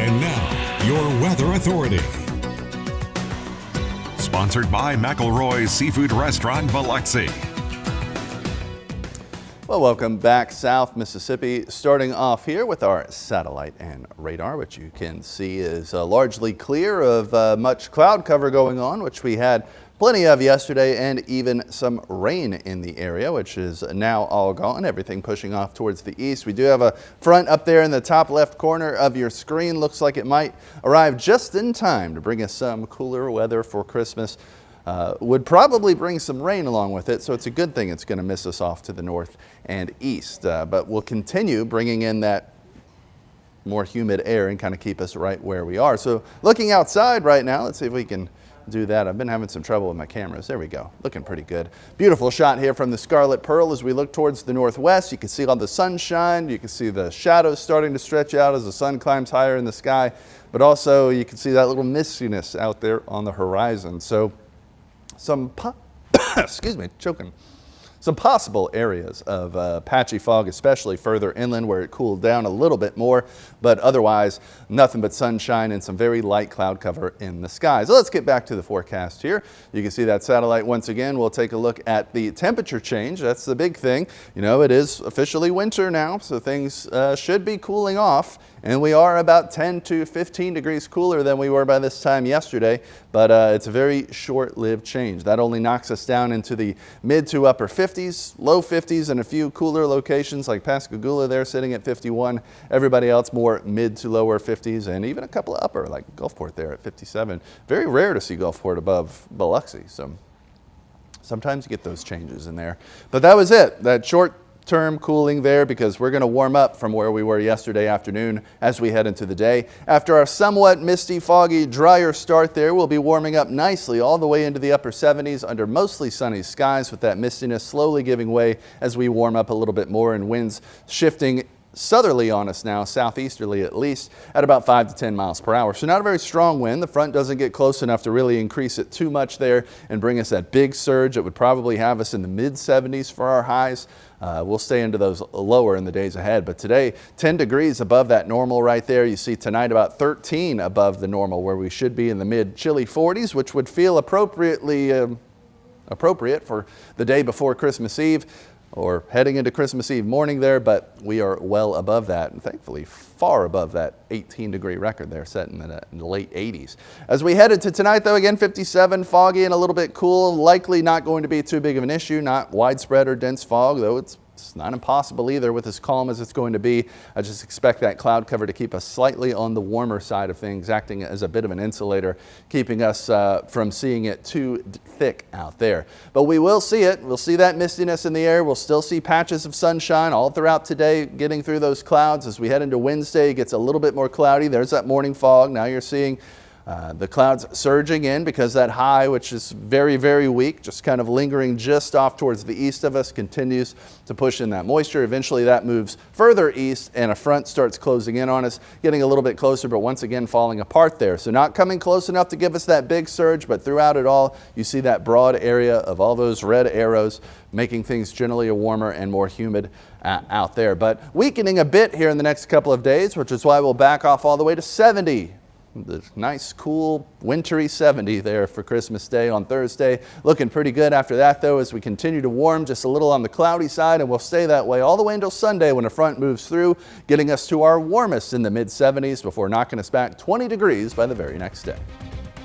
And now, your weather authority. Sponsored by McElroy's Seafood Restaurant, Biloxi. Well, welcome back, South Mississippi. Starting off here with our satellite and radar, which you can see is largely clear of much cloud cover going on, which we had plenty of yesterday, and even some rain in the area, which is now all gone. Everything pushing off towards the east. We do have a front up there in the top left corner of your screen. Looks like it might arrive just in time to bring us some cooler weather for Christmas. Would probably bring some rain along with it, so it's a good thing it's going to miss us off to the north and east. But we'll continue bringing in that more humid air and kind of keep us right where we are. So looking outside right now, let's see if we can do that. I've been having some trouble with my cameras. There we go. Looking pretty good. Beautiful shot here from the Scarlet Pearl as we look towards the northwest. You can see all the sunshine. You can see the shadows starting to stretch out as the sun climbs higher in the sky. But also you can see that little mistiness out there on the horizon. So some excuse me, choking. Some possible areas of patchy fog, especially further inland where it cooled down a little bit more, but otherwise nothing but sunshine and some very light cloud cover in the sky. So let's get back to the forecast here. You can see that satellite once again. We'll take a look at the temperature change. That's the big thing. You know, it is officially winter now, so things should be cooling off. And we are about 10 to 15 degrees cooler than we were by this time yesterday, but it's a very short-lived change. That only knocks us down into the mid to upper 50s, low 50s, and a few cooler locations like Pascagoula there sitting at 51. Everybody else more mid to lower 50s, and even a couple of upper like Gulfport there at 57. Very rare to see Gulfport above Biloxi, so sometimes you get those changes in there. But that was it, that short term cooling there, because we're going to warm up from where we were yesterday afternoon as we head into the day. After our somewhat misty, foggy, drier start there, we'll be warming up nicely all the way into the upper 70s under mostly sunny skies, with that mistiness slowly giving way as we warm up a little bit more and winds shifting southerly on us now, southeasterly at least, at about 5 to 10 miles per hour. So not a very strong wind. The front doesn't get close enough to really increase it too much there and bring us that big surge. It would probably have us in the mid 70s for our highs. We'll stay into those lower in the days ahead, but today 10 degrees above that normal right there. You see tonight about 13 above the normal, where we should be in the mid chilly 40s, which would feel appropriate for the day before Christmas Eve, or heading into Christmas Eve morning there, but we are well above that, and thankfully far above that 18-degree record there set in the late 80s. As we head into tonight, though, again 57, foggy and a little bit cool. Likely not going to be too big of an issue, not widespread or dense fog, though it's not impossible either with as calm as it's going to be. I just expect that cloud cover to keep us slightly on the warmer side of things, acting as a bit of an insulator, keeping us from seeing it too thick out there. But we will see it. We'll see that mistiness in the air. We'll still see patches of sunshine all throughout today, getting through those clouds. As we head into Wednesday, it gets a little bit more cloudy. There's that morning fog. Now you're seeing the clouds surging in because that high, which is very, very weak, just kind of lingering just off towards the east of us, continues to push in that moisture. Eventually that moves further east and a front starts closing in on us, getting a little bit closer, but once again falling apart there. So not coming close enough to give us that big surge, but throughout it all, you see that broad area of all those red arrows, making things generally warmer and more humid out there. But weakening a bit here in the next couple of days, which is why we'll back off all the way to 70. The nice, cool, wintry 70 there for Christmas Day on Thursday. Looking pretty good after that, though, as we continue to warm just a little on the cloudy side, and we'll stay that way all the way until Sunday when a front moves through, getting us to our warmest in the mid 70s before knocking us back 20 degrees by the very next day.